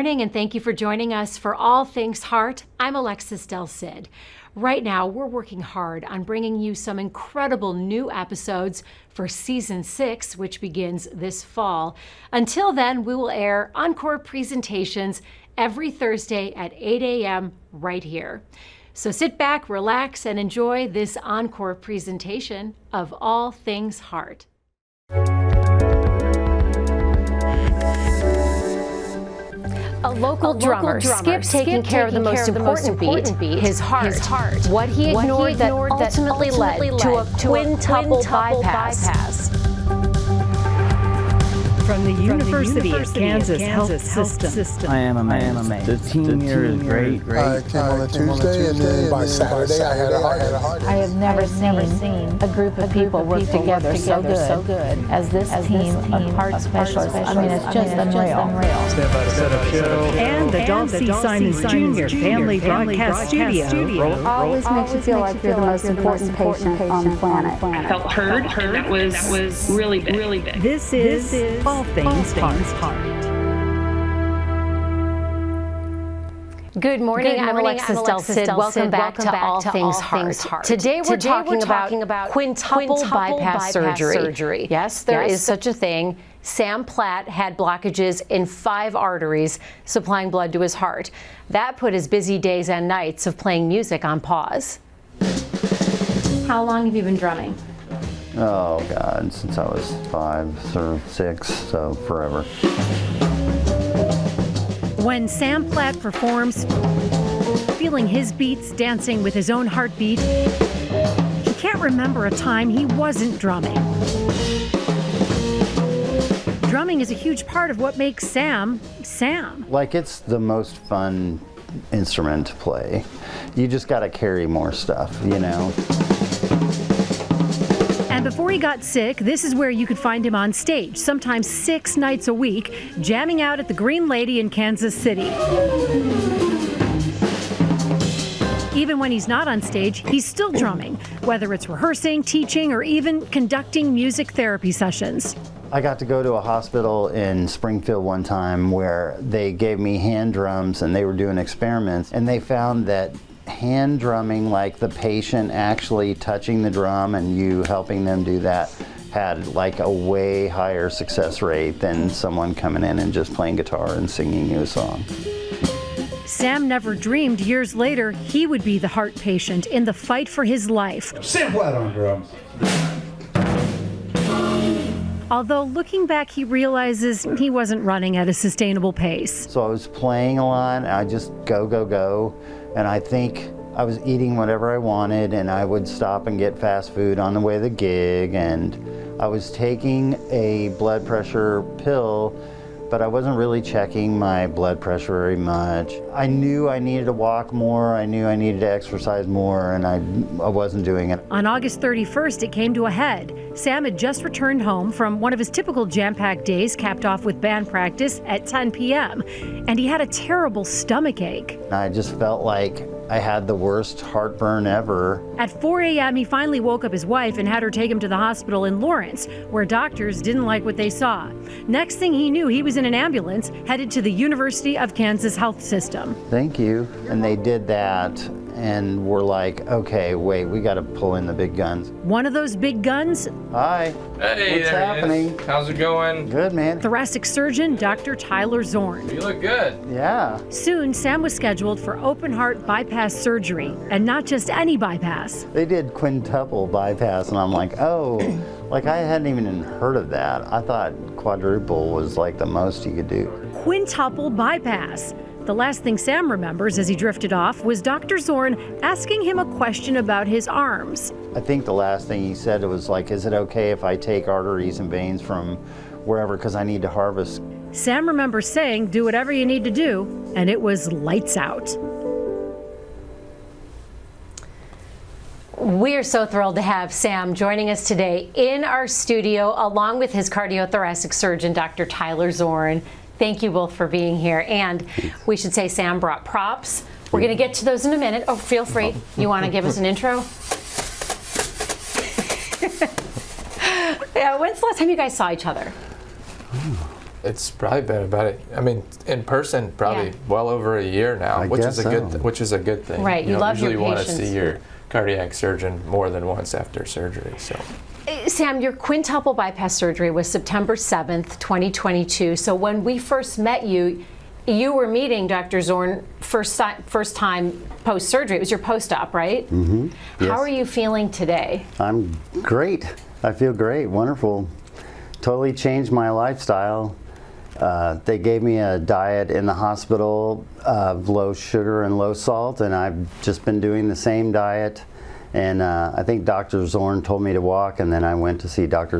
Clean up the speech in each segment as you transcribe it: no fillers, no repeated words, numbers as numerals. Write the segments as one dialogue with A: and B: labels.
A: morning, and thank you for joining us for All Things Heart. I'm Alexis Del Cid. Right now, we're working hard on bringing you some incredible new episodes for Season 6, which begins this fall. Until then, we will air Encore presentations every Thursday at 8 a.m. right here. So sit back, relax, and enjoy this Encore presentation of All Things Heart. A local drummer, Skip, taking care of the most important beat, his heart. What he ignored that ultimately led to a quintuple bypass.
B: From the University of Kansas Health System.
C: I am amazed. The team here is great.
D: I came on a Tuesday, and then by Saturday I had a heart.
E: I have never seen a group of people work together so good as this team of heart specialists. I mean, it's just unreal.
B: And the Dulcie Simons Jr. Family Broadcast Studio.
E: Always makes you feel like you're the most important patient on the planet.
F: I felt heard. That was really big.
B: This is All Things Heart.
A: Good morning, I'm Alexis Del Cid. Welcome back to All Things Heart. Today we're talking about quintuple bypass surgery. Yes, there is such a thing. Sam Platt had blockages in 5 arteries supplying blood to his heart. That put his busy days and nights of playing music on pause. How long have you been drumming?
C: Oh God, since I was 5 or 6, so forever.
B: When Sam Platt performs, feeling his beats, dancing with his own heartbeat, he can't remember a time he wasn't drumming. Drumming is a huge part of what makes Sam, Sam.
C: Like, it's the most fun instrument to play. You just gotta carry more stuff, you know?
B: And before he got sick, this is where you could find him on stage, sometimes 6 nights a week, jamming out at the Green Lady in Kansas City. Even when he's not on stage, he's still drumming, whether it's rehearsing, teaching, or even conducting music therapy sessions.
C: I got to go to a hospital in Springfield one time where they gave me hand drums and they were doing experiments, and they found that hand drumming, like the patient actually touching the drum and you helping them do that, had like a way higher success rate than someone coming in and just playing guitar and singing you a song.
B: Sam never dreamed years later he would be the heart patient in the fight for his life.
D: Sam Platt on drums.
B: Although looking back, he realizes he wasn't running at a sustainable pace.
C: So I was playing a lot, and I just go. And I think I was eating whatever I wanted, and I would stop and get fast food on the way to the gig, and I was taking a blood pressure pill, but I wasn't really checking my blood pressure very much. I knew I needed to walk more, I knew I needed to exercise more, and I wasn't doing it.
B: On August 31st, it came to a head. Sam had just returned home from one of his typical jam-packed days, capped off with band practice at 10 p.m., and he had a terrible stomach ache.
C: I just felt like I had the worst heartburn ever.
B: At 4 a.m., he finally woke up his wife and had her take him to the hospital in Lawrence, where doctors didn't like what they saw. Next thing he knew, he was in an ambulance headed to the University of Kansas Health System.
C: Thank you. And they did that, and we're like, okay, wait, we got to pull in the big guns.
B: One of those big guns?
C: Hi.
G: Hey,
C: what's happening?
G: How's it going?
C: Good, man.
B: Thoracic surgeon Dr. Tyler Zorn.
G: You look good.
C: Yeah.
B: Soon, Sam was scheduled for open heart bypass surgery, and not just any bypass.
C: They did quintuple bypass, and I'm like, oh, like I hadn't even heard of that. I thought quadruple was like the most you could do.
B: Quintuple bypass. The last thing Sam remembers as he drifted off was Dr. Zorn asking him a question about his arms.
C: I think the last thing he said was like, is it okay if I take arteries and veins from wherever because I need to harvest?
B: Sam remembers saying, do whatever you need to do, and it was lights out.
A: We are so thrilled to have Sam joining us today in our studio, along with his cardiothoracic surgeon, Dr. Tyler Zorn. Thank you both for being here. And we should say Sam brought props. We're going to get to those in a minute. Oh, feel free. You want to give us an intro? Yeah, when's the last time you guys saw each other?
G: It's probably been in person, probably well over a year now, which is a good thing.
A: Right, you love your
G: patients. Usually want to
A: patients.
G: see your cardiac surgeon more than once after surgery. So,
A: Sam, your quintuple bypass surgery was September 7th, 2022. So when we first met you, you were meeting Dr. Zorn first time post-surgery. It was your post-op, right?
C: Mm-hmm. Yes.
A: How are you feeling today?
C: I'm great. I feel great. Wonderful. Totally changed my lifestyle. They gave me a diet in the hospital of low sugar and low salt, and I've just been doing the same diet. And I think Dr. Zorn told me to walk, and then I went to see Dr.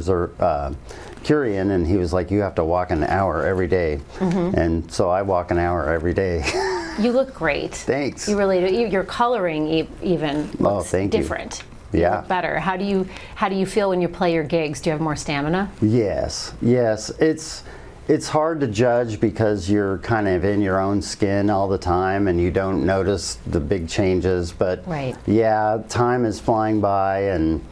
C: Curian, and he was like, you have to walk an hour every day. Mm-hmm. And so I walk an hour every day.
A: You look great.
C: Thanks.
A: You really do. Your coloring even looks different.
C: Yeah.
A: You look better. How do you feel when you play your gigs? Do you have more stamina?
C: Yes. It's hard to judge because you're kind of in your own skin all the time and you don't notice the big changes. But
A: right.
C: Yeah, time is flying by, and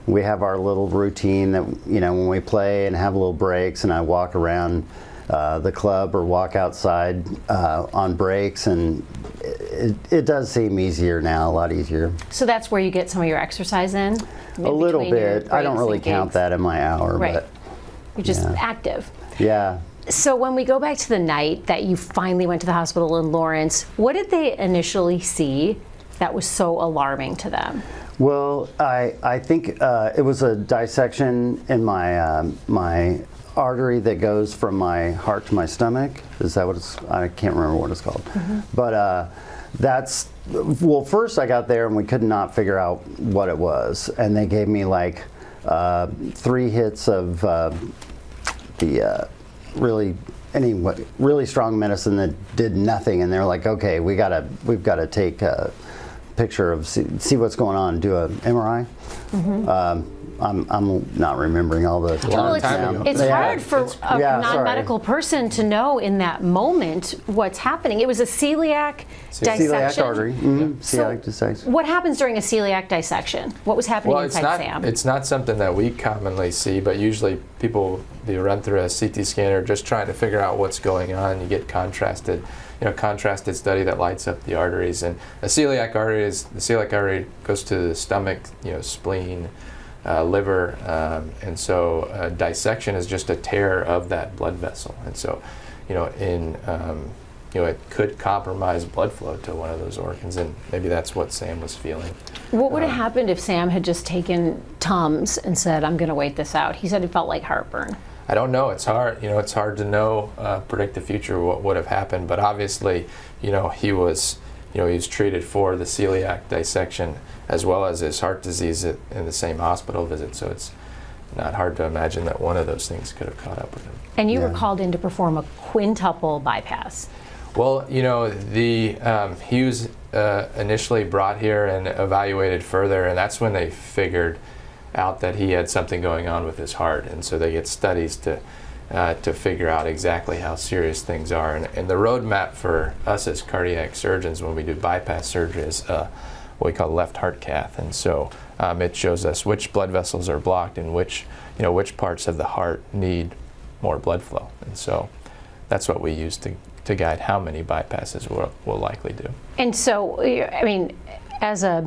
C: we have our little routine that, when we play and have little breaks, and I walk around the club or walk outside on breaks, and it does seem easier now, a lot easier.
A: So that's where you get some of your exercise in?
C: A little bit. I don't really count that in my hour.
A: Right.
C: But
A: you're just active.
C: Yeah.
A: So when we go back to the night that you finally went to the hospital in Lawrence, what did they initially see that was so alarming to them?
C: Well, I think it was a dissection in my my artery that goes from my heart to my stomach. Is that what it's? I can't remember what it's called. Mm-hmm. But first I got there and we could not figure out what it was, and they gave me like 3 hits of the really strong medicine that did nothing, and they're like, okay, we've got to take a picture of see what's going on, do a MRI. Mm-hmm. I'm not remembering all the
A: terms now. It's hard for a non-medical person to know in that moment what's happening. It was a celiac dissection.
C: Celiac artery. Mm-hmm. Celiac dissection.
A: What happens during a celiac dissection? What was happening inside Sam?
G: It's not something that we commonly see, but usually people run through a CT scanner just trying to figure out what's going on. You get contrasted study that lights up the arteries, and the celiac artery goes to the stomach, spleen, liver, and so dissection is just a tear of that blood vessel, and so it could compromise blood flow to one of those organs, and maybe that's what Sam was feeling.
A: What would have happened if Sam had just taken Tums and said, I'm going to wait this out? He said it felt like heartburn.
G: I don't know. It's hard. It's hard to know, predict the future, what would have happened. But obviously, he was treated for the celiac dissection as well as his heart disease in the same hospital visit. So it's not hard to imagine that one of those things could have caught up with him.
A: And you were called in to perform a quintuple bypass.
G: Well, he was initially brought here and evaluated further, and that's when they figured out that he had something going on with his heart, and so they get studies to figure out exactly how serious things are. And the roadmap for us as cardiac surgeons when we do bypass surgery is what we call left heart cath, and so it shows us which blood vessels are blocked and which parts of the heart need more blood flow, and so that's what we use to guide how many bypasses we'll likely do.
A: And so, I mean, as a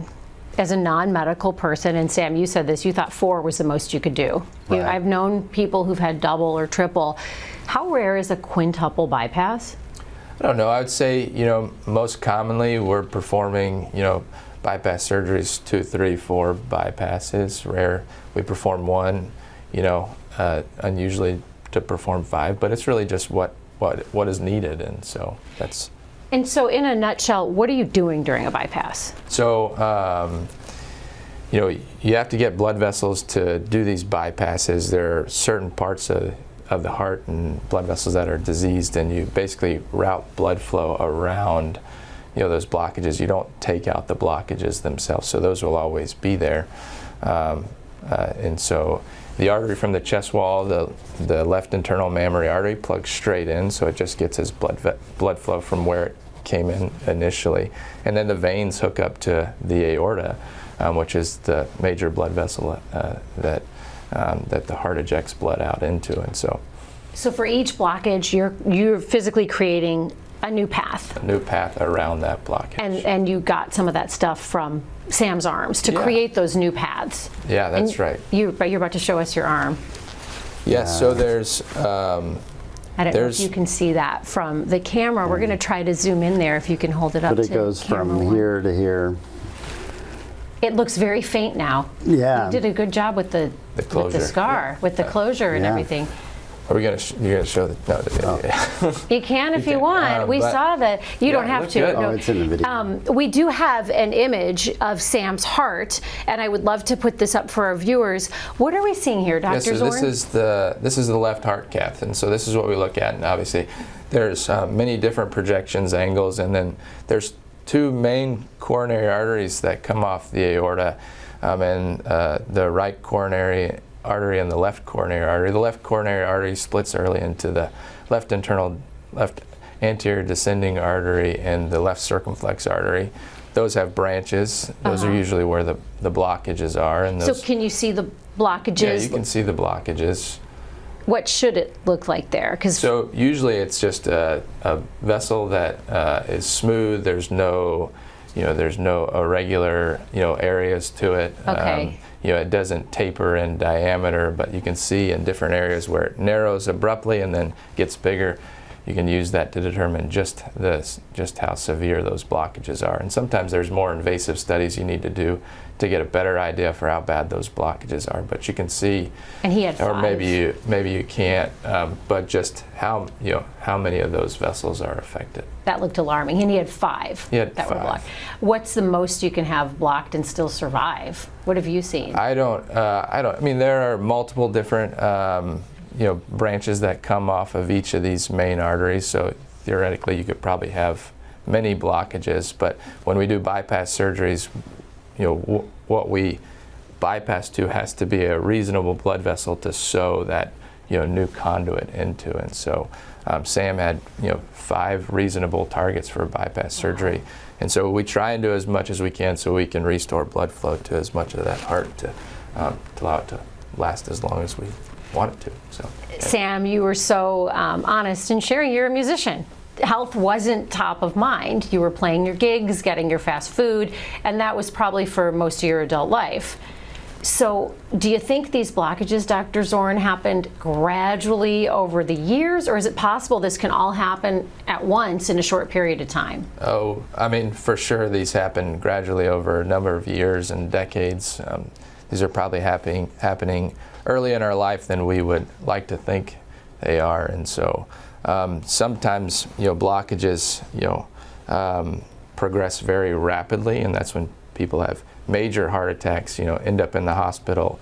A: non-medical person, and Sam, you said this, you thought 4 was the most you could do.
C: Right.
A: I've known people who've had double or triple. How rare is a quintuple bypass?
G: I don't know. I would say, most commonly we're performing, bypass surgeries, 2, 3, 4 bypasses. Rare, we perform 1, unusually to perform 5, but it's really just what is needed, and so that's.
A: And so in a nutshell, what are you doing during a bypass?
G: So, you have to get blood vessels to do these bypasses. There are certain parts of the heart and blood vessels that are diseased, and you basically route blood flow around, those blockages. You don't take out the blockages themselves, so those will always be there. And so the artery from the chest wall, the left internal mammary artery, plugs straight in, so it just gets his blood flow from where it came in initially. And then the veins hook up to the aorta, which is the major blood vessel that the heart ejects blood out into. And so
A: So for each blockage, you're physically creating a new path.
G: A new path around that blockage.
A: And you got some of that stuff from Sam's arms to create those new paths.
G: Yeah, that's right.
A: You're about to show us your arm.
G: Yes, so there's...
A: I don't know if you can see that from the camera. We're going to try to zoom in there if you can hold it up.
C: But it goes from here to here.
A: It looks very faint now.
C: Yeah.
A: You did a good job with the scar, with the closure and everything.
G: Are we you're gonna show the? No,
A: You can if you want. We saw that. You don't have to.
G: Good.
C: Oh, it's in the video.
A: We do have an image of Sam's heart, and I would love to put this up for our viewers. What are we seeing here, Dr.
G: So
A: Zorn?
G: this is the left heart cath, and so this is what we look at. And obviously, there's many different projections, angles, and then there's two main coronary arteries that come off the aorta, and the right coronary artery and the left coronary artery. The left coronary artery splits early into the left anterior descending artery and the left circumflex artery. Those have branches. Those are usually where the blockages are. And those,
A: so can you see the blockages?
G: Yeah, you can see the blockages.
A: What should it look like there?
G: So usually it's just a vessel that is smooth. There's no irregular areas to it.
A: Okay.
G: It doesn't taper in diameter, but you can see in different areas where it narrows abruptly and then gets bigger. You can use that to determine just how severe those blockages are. And sometimes there's more invasive studies you need to do to get a better idea for how bad those blockages are. But you can see,
A: and he had 5.
G: Or maybe you can't, but just how many of those vessels are affected.
A: That looked alarming. And he had 5 that were blocked. What's the most you can have blocked and still survive? What have you seen?
G: I mean, there are multiple different branches that come off of each of these main arteries. So theoretically, you could probably have many blockages. But when we do bypass surgeries, what we bypass to has to be a reasonable blood vessel to sew that new conduit into. And so Sam had 5 reasonable targets for bypass surgery. And so we try and do as much as we can so we can restore blood flow to as much of that heart to allow it to last as long as we want it to. So, yeah.
A: Sam, you were so honest in sharing you're a musician. Health wasn't top of mind. You were playing your gigs, getting your fast food, and that was probably for most of your adult life. So do you think these blockages, Dr. Zorn, happened gradually over the years, or is it possible this can all happen at once in a short period of time?
G: Oh, I mean, for sure these happen gradually over a number of years and decades. These are probably happening early in our life than we would like to think they are. And so sometimes, blockages, progress very rapidly, and that's when people have major heart attacks, end up in the hospital,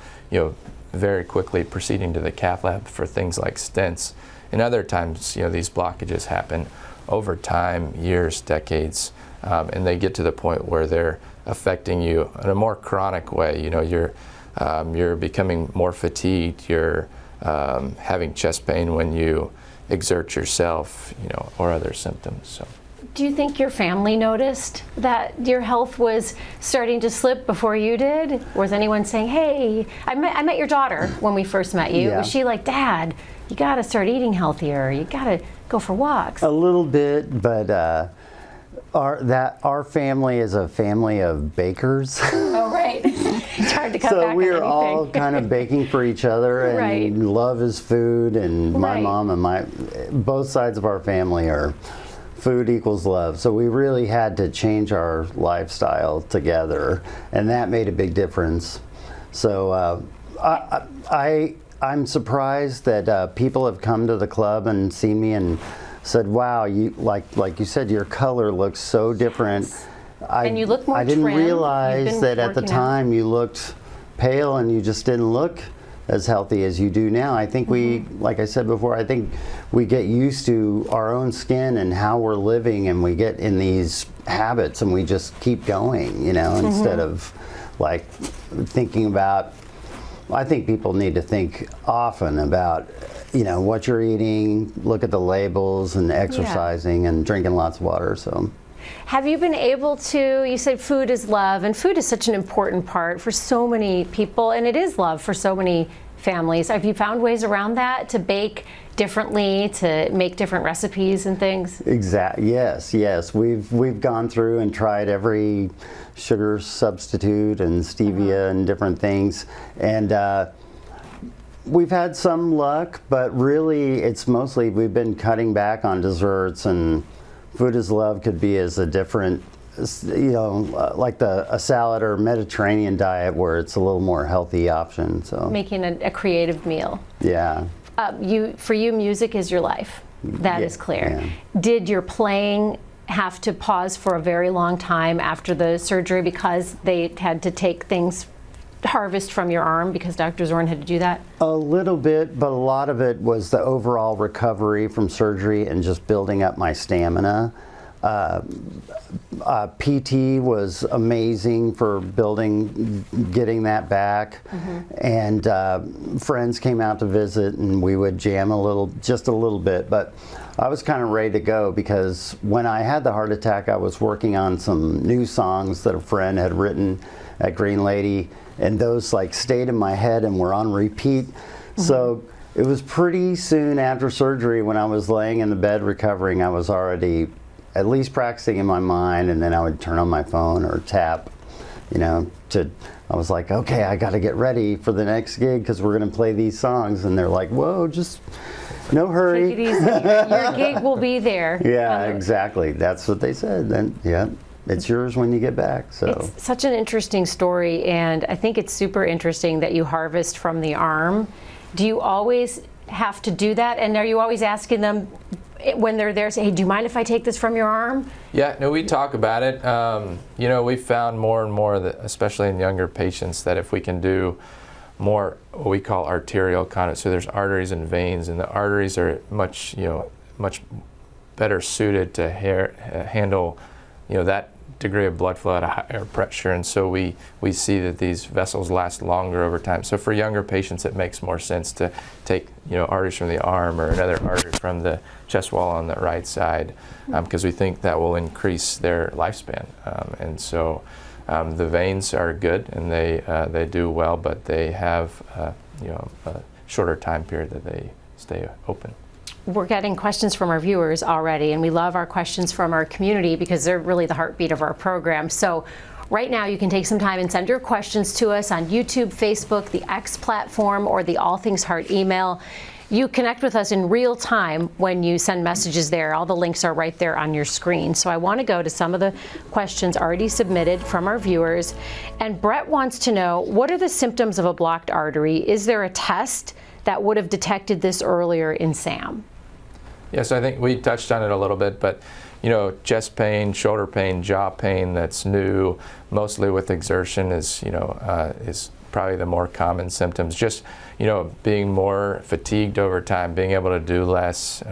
G: very quickly proceeding to the cath lab for things like stents. And other times, these blockages happen over time, years, decades, and they get to the point where they're affecting you in a more chronic way. You're becoming more fatigued, you're having chest pain when you exert yourself, or other symptoms. So.
A: Do you think your family noticed that your health was starting to slip before you did? Was anyone saying, hey, I met your daughter when we first met you.
C: Yeah.
A: Was she like, Dad, you got to start eating healthier. You got to go for walks.
C: A little bit, but our family is a family of bakers.
A: Oh, right. It's hard to cut back
C: So
A: on
C: we're
A: anything.
C: all kind of baking for each other, and
A: Right.
C: love is food, and my
A: Right.
C: mom and both sides of our family are food equals love. So we really had to change our lifestyle together, and that made a big difference. So I'm surprised that people have come to the club and seen me and said, wow, you like you said, your color looks so different.
A: And you look more
C: I didn't
A: trim. You've
C: realize
A: been
C: that at the
A: working out.
C: time you looked pale and you just didn't look as healthy as you do now. I think we, like I said before, I think we get used to our own skin and how we're living, and we get in these habits and we just keep going, instead of like thinking about, I think people need to think often about, what you're eating, look at the labels, and exercising and drinking lots of water. So.
A: Have you been able to, you said food is love, and food is such an important part for so many people, and it is love for so many families. Have you found ways around that to bake differently to make different recipes and things?
C: Exactly. Yes. We've gone through and tried every sugar substitute and stevia and different things, and we've had some luck, but really it's mostly we've been cutting back on desserts, and food is love could be as a different, like a salad or Mediterranean diet where it's a little more healthy option. So
A: making a creative meal.
C: Yeah.
A: For you, music is your life. That is clear.
C: Yeah.
A: Did your playing have to pause for a very long time after the surgery because they had to take things, harvest from your arm because Dr. Zorn had to do that?
C: A little bit, but a lot of it was the overall recovery from surgery and just building up my stamina. PT was amazing for getting that back, and friends came out to visit, and we would jam just a little bit. But I was kind of ready to go because when I had the heart attack, I was working on some new songs that a friend had written at Green Lady, and those like stayed in my head and were on repeat. So it was pretty soon after surgery when I was laying in the bed recovering, I was already at least practicing in my mind, and then I would turn on my phone or tap, I was like, okay, I got to get ready for the next gig because we're going to play these songs. And they're like, whoa, just no hurry.
A: Take it easy. Your gig will be there.
C: Yeah, exactly. That's what they said. Then, yeah, it's yours when you get back. So
A: it's such an interesting story, and I think it's super interesting that you harvest from the arm. Do you always have to do that? And are you always asking them when they're there, say, hey, do you mind if I take this from your arm?
G: Yeah, no, we talk about it. We've found more and more that, especially in younger patients, that if we can do more what we call arterial conduit, so there's arteries and veins, and the arteries are much better suited to handle, that degree of blood flow at a higher pressure, and so we see that these vessels last longer over time. So for younger patients, it makes more sense to take arteries from the arm or another artery from the chest wall on the right side, because we think that will increase their lifespan. And so the veins are good and they do well, but they have a shorter time period that they stay open.
A: We're getting questions from our viewers already, and we love our questions from our community because they're really the heartbeat of our program. So right now you can take some time and send your questions to us on YouTube, Facebook, the X platform, or the All Things Heart email. You connect with us in real time when you send messages there. All the links are right there on your screen. So I want to go to some of the questions already submitted from our viewers. And Brett wants to know, what are the symptoms of a blocked artery? Is there a test that would have detected this earlier in Sam?
G: Yes, I think we touched on it a little bit, but chest pain, shoulder pain, jaw pain that's new, mostly with exertion is probably the more common symptoms. Just being more fatigued over time, being able to do less.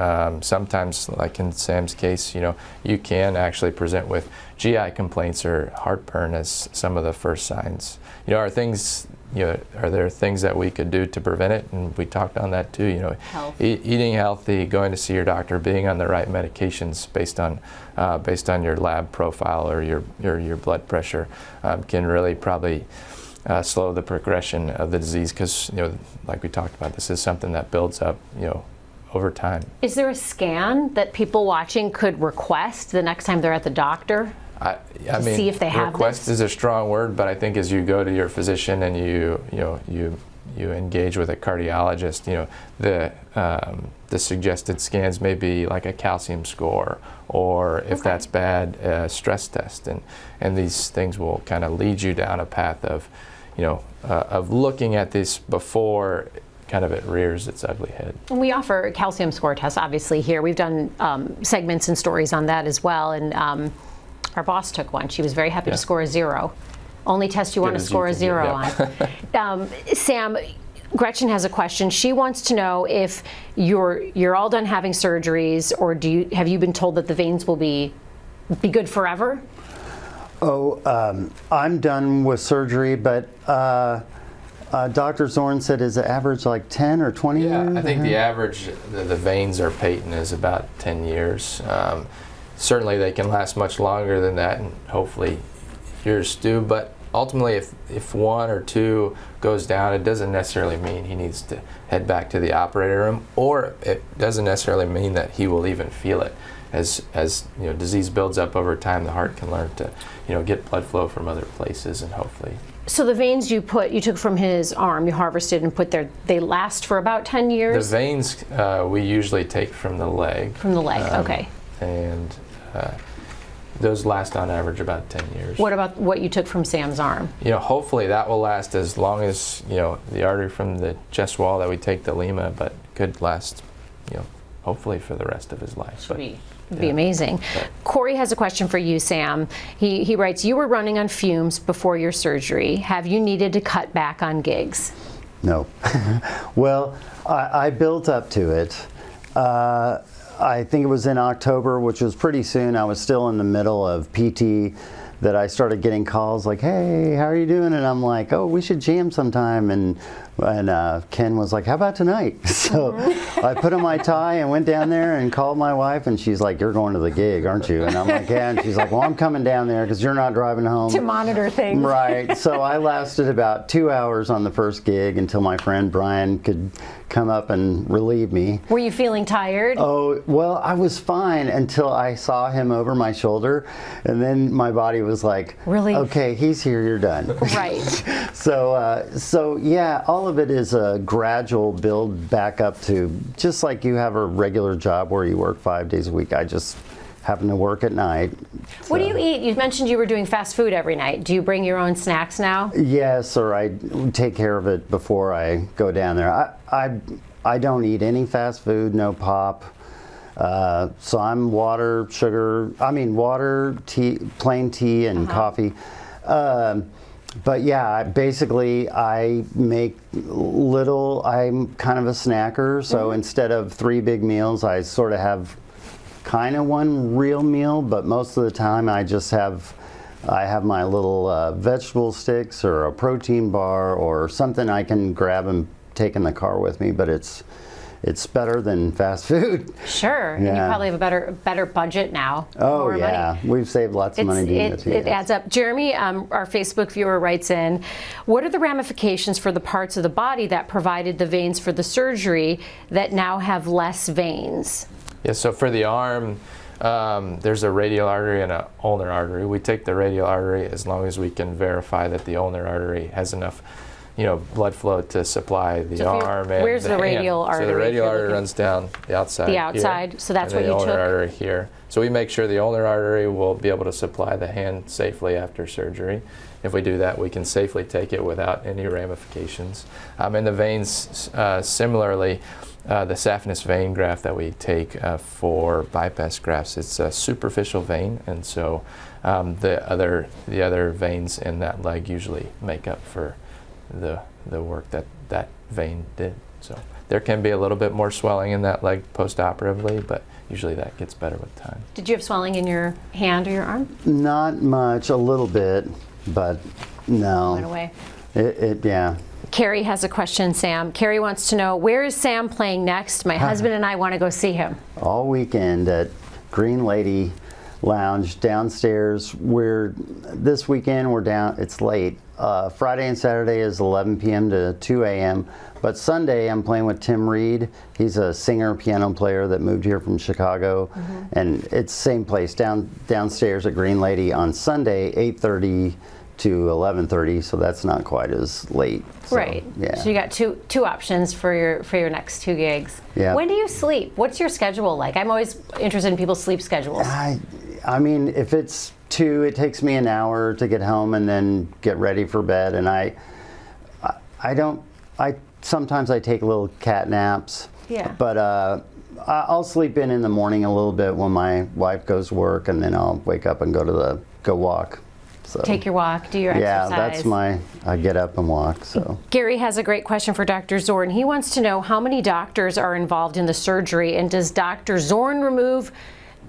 G: Sometimes, like in Sam's case, you can actually present with GI complaints or heartburn as some of the first signs. Are there things that we could do to prevent it? And we talked on that too. Eating healthy, going to see your doctor, being on the right medications based on your lab profile or your blood pressure can really probably slow the progression of the disease, because like we talked about, this is something that builds up over time.
A: Is there a scan that people watching could request the next time they're at the doctor?
G: I mean,
A: see if they have
G: request
A: this?
G: is a strong word, but I think as you go to your physician and you engage with a cardiologist, the suggested scans may be like a calcium score, or if that's bad, a stress test, and these things will kind of lead you down a path of looking at this before kind of it rears its ugly head.
A: And we offer calcium score tests obviously here. We've done segments and stories on that as well, and our boss took one. She was very happy to score a 0. Only test you want to score a 0 on. Sam, Gretchen has a question. She wants to know if you're all done having surgeries, or have you been told that the veins will be good forever?
C: I'm done with surgery, but Dr. Zorn said is the average like 10 or 20 years?
G: I think the average, the veins are patent is about 10 years. Certainly they can last much longer than that, and hopefully yours do, but ultimately, if one or two goes down, it doesn't necessarily mean he needs to head back to the operating room, or it doesn't necessarily mean that he will even feel it. As disease builds up over time, the heart can learn to get blood flow from other places, and hopefully.
A: So the veins you took from his arm, you harvested and put there, they last for about 10 years?
G: The veins we usually take from the leg.
A: From the leg, okay.
G: And those last on average about 10 years.
A: What about what you took from Sam's arm?
G: Hopefully that will last as long as, the artery from the chest wall that we take the lima, but could last, hopefully for the rest of his life.
A: It'd be amazing. Corey has a question for you, Sam. He writes, you were running on fumes before your surgery. Have you needed to cut back on gigs?
C: No. Well, I built up to it. I think it was in October, which was pretty soon. I was still in the middle of PT, that I started getting calls like, hey, how are you doing? And I'm like, oh, we should jam sometime. And Ken was like, how about tonight? So I put on my tie and went down there and called my wife, and she's like, you're going to the gig, aren't you? And I'm like, yeah. And she's like, well, I'm coming down there because you're not driving home.
A: To monitor things.
C: Right. So I lasted about 2 hours on the first gig until my friend Brian could come up and relieve me.
A: Were you feeling tired?
C: Oh, well, I was fine until I saw him over my shoulder, and then my body was like,
A: really?
C: Okay, he's here, you're done.
A: Right.
C: So yeah, all of it is a gradual build back up to just like you have a regular job where you work 5 days a week. I just happen to work at night.
A: What do you eat? You mentioned you were doing fast food every night. Do you bring your own snacks now?
C: Yes, or I take care of it before I go down there. I don't eat any fast food, no pop. So I'm water, tea, plain tea and coffee. But yeah, basically I make I'm kind of a snacker. So instead of 3 big meals, I sort of have kind of one real meal, but most of the time I have my little vegetable sticks or a protein bar or something I can grab and take in the car with me, but it's better than fast food.
A: Sure, and you probably have a better budget now.
C: Oh yeah, money. We've saved lots of money doing this.
A: It adds up. Jeremy, our Facebook viewer, writes in, what are the ramifications for the parts of the body that provided the veins for the surgery that now have less veins?
G: Yeah, so for the arm, there's a radial artery and an ulnar artery. We take the radial artery as long as we can verify that the ulnar artery has enough blood flow to supply the arm and
A: where's the radial artery?
G: So the radial artery runs down the outside.
A: The outside, here, so that's what you took?
G: And the ulnar artery here. So we make sure the ulnar artery will be able to supply the hand safely after surgery. If we do that, we can safely take it without any ramifications. And the veins, similarly, the saphenous vein graft that we take for bypass grafts, it's a superficial vein, and so the other veins in that leg usually make up for the work that vein did. So there can be a little bit more swelling in that leg post-operatively, but usually that gets better with time.
A: Did you have swelling in your hand or your arm?
C: Not much, a little bit, but no.
A: Went away.
C: Yeah.
A: Carrie has a question, Sam. Carrie wants to know, where is Sam playing next? My husband and I want to go see him.
C: All weekend at Green Lady Lounge downstairs. This weekend we're down, it's late. Friday and Saturday is 11 p.m. to 2 a.m. But Sunday I'm playing with Tim Reed. He's a singer, piano player that moved here from Chicago. And it's same place, downstairs at Green Lady on Sunday, 8:30 to 11:30, so that's not quite as late. So,
A: right.
C: Yeah.
A: So you got two options for your next 2 gigs.
C: Yeah.
A: When do you sleep? What's your schedule like? I'm always interested in people's sleep schedules.
C: I mean, if it's 2, it takes me an hour to get home and then get ready for bed. And sometimes I take little cat naps.
A: Yeah.
C: But I'll sleep in the morning a little bit when my wife goes to work, and then I'll wake up and go walk. So,
A: take your walk, do your exercise.
C: Yeah, I get up and walk. So
A: Gary has a great question for Dr. Zorn. He wants to know how many doctors are involved in the surgery, and does Dr. Zorn remove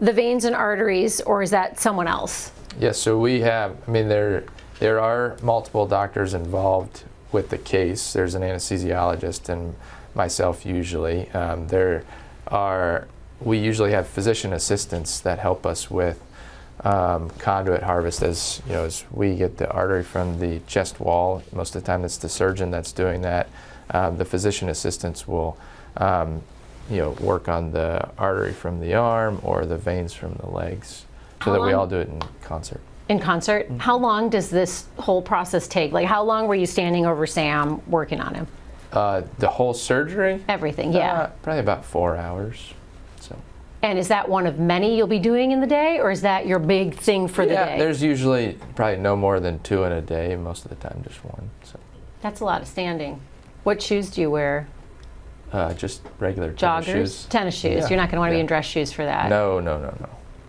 A: the veins and arteries, or is that someone else?
G: Yes, so we have, there are multiple doctors involved with the case. There's an anesthesiologist and myself usually. We usually have physician assistants that help us with conduit harvest. As you know, as we get the artery from the chest wall, most of the time it's the surgeon that's doing that. The physician assistants will work on the artery from the arm or the veins from the legs, so that we all do it in concert.
A: In concert? How long does this whole process take? Like, how long were you standing over Sam working on him?
G: The whole surgery?
A: Everything, yeah.
G: Probably about 4 hours.
A: And is that one of many you'll be doing in the day, or is that your big thing for the day?
G: Yeah, there's usually probably no more than 2 in a day. Most of the time, just 1. So.
A: That's a lot of standing. What shoes do you wear?
G: Just regular
A: joggers,
G: tennis shoes.
A: Tennis shoes.
G: Yeah.
A: You're not going to want to be in dress shoes for that.
G: No.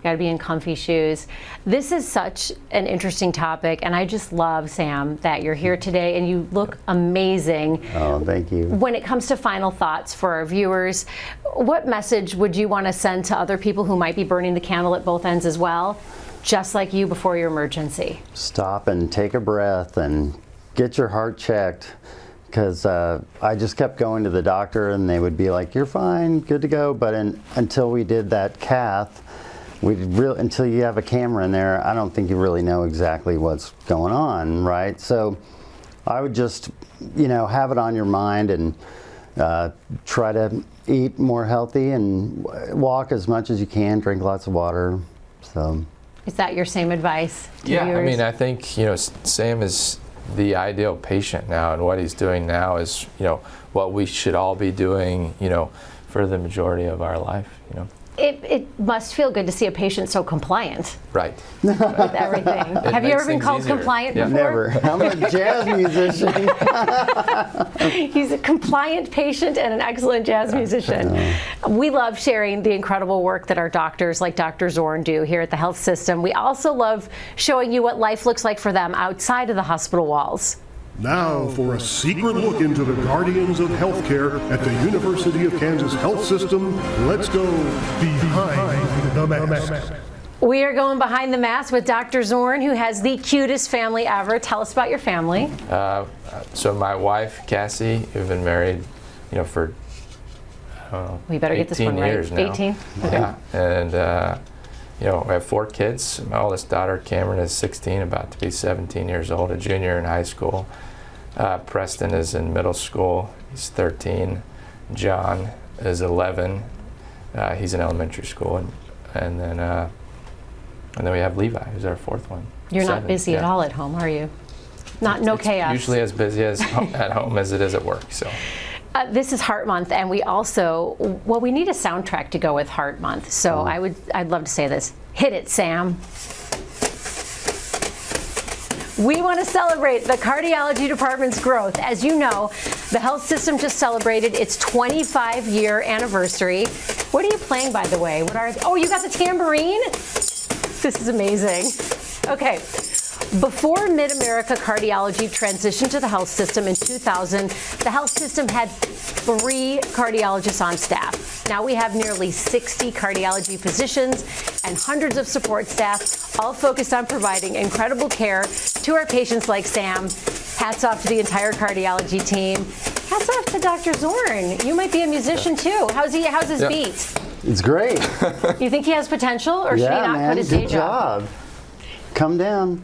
A: Got to be in comfy shoes. This is such an interesting topic, and I just love, Sam, that you're here today, and you look amazing.
C: Oh, thank you.
A: When it comes to final thoughts for our viewers, what message would you want to send to other people who might be burning the candle at both ends as well, just like you before your emergency?
C: Stop and take a breath and get your heart checked. Because I just kept going to the doctor, and they would be like, "You're fine, good to go." But until we did that cath, until you have a camera in there, I don't think you really know exactly what's going on, right? So I would just, have it on your mind and try to eat more healthy and walk as much as you can, drink lots of water. So.
A: Is that your same advice to
G: Yeah,
A: viewers?
G: I mean, I think, Sam is the ideal patient now, and what he's doing now is, what we should all be doing, for the majority of our life,
A: It must feel good to see a patient so compliant
G: Right.
A: with everything. Have you ever been called compliant before?
C: Never. I'm a jazz musician.
A: He's a compliant patient and an excellent jazz musician. We love sharing the incredible work that our doctors like Dr. Zorn do here at the health system. We also love showing you what life looks like for them outside of the hospital walls.
H: Now for a secret look into the guardians of healthcare at the University of Kansas Health System. Let's go behind the mask.
A: We are going behind the mask with Dr. Zorn, who has the cutest family ever. Tell us about your family.
G: So my wife, Cassie, we've been married, for,
A: We better get this one right.
G: years now.
A: 18? Okay.
G: Yeah, and we have 4 kids. My oldest daughter, Cameron, is 16, about to be 17 years old, a junior in high school. Preston is in middle school. He's 13. John is 11. He's in elementary school, and then we have Levi, who's our 4th one.
A: You're
G: 7,
A: not busy at all at home, are you? No chaos.
G: Usually as busy as at home as it is at work. So.
A: This is Heart Month, and we also, we need a soundtrack to go with Heart Month. So I'd love to say this. Hit it, Sam. We want to celebrate the cardiology department's growth. As you know, the health system just celebrated its 25-year anniversary. What are you playing, by the way? Oh, you got the tambourine? This is amazing. Okay. Before Mid-America Cardiology transitioned to the health system in 2000, the health system had 3 cardiologists on staff. Now we have nearly 60 cardiology physicians and hundreds of support staff, all focused on providing incredible care to our patients like Sam. Hats off to the entire cardiology team. Hats off to Dr. Zorn. You might be a musician too. How's his beat?
C: It's great.
A: You think he has potential, or should he not quit his day job?
C: Come down.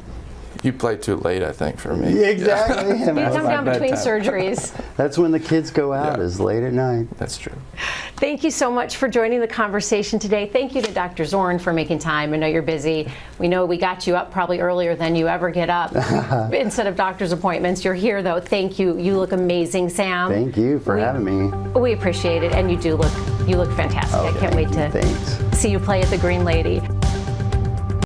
G: You play too late, I think, for me.
C: Exactly.
A: You come down between surgeries.
C: That's when the kids go out, is late at night.
G: That's true.
A: Thank you so much for joining the conversation today. Thank you to Dr. Zorn for making time. I know you're busy. We know we got you up probably earlier than you ever get up instead of doctor's appointments. You're here, though. Thank you. You look amazing, Sam.
C: Thank you for having me.
A: We appreciate it, and you look fantastic. I can't wait to see you play at the Green Lady.